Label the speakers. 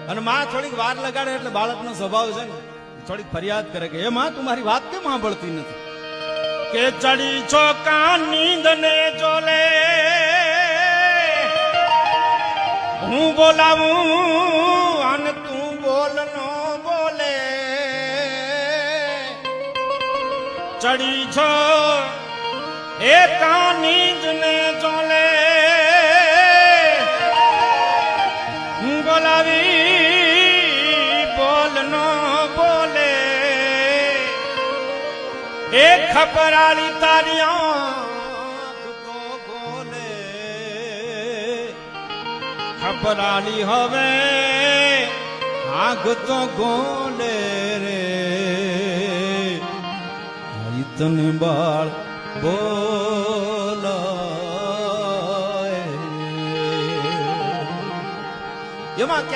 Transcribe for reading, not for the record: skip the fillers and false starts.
Speaker 1: અને માં થોડીક વાર લગાડે એટલે બાળકનો સ્વભાવ છે ને થોડીક ફરિયાદ કરે કે એ માં તું મારી વાત કેમ સાંભળતી નથી કે ચડી છો કાન નીંદ ને ચોલે હું બોલાવું અને તું બોલ નો બોલે ચડી છો એ કાન નીંદ ને ચોલે હું બોલાવી બોલ નો બોલે એ ખપરાળી તારી આંખ તો બોલે ખપરાળી હવે આંખ તો ગોલે રે તને બાળ બોલાય એમાં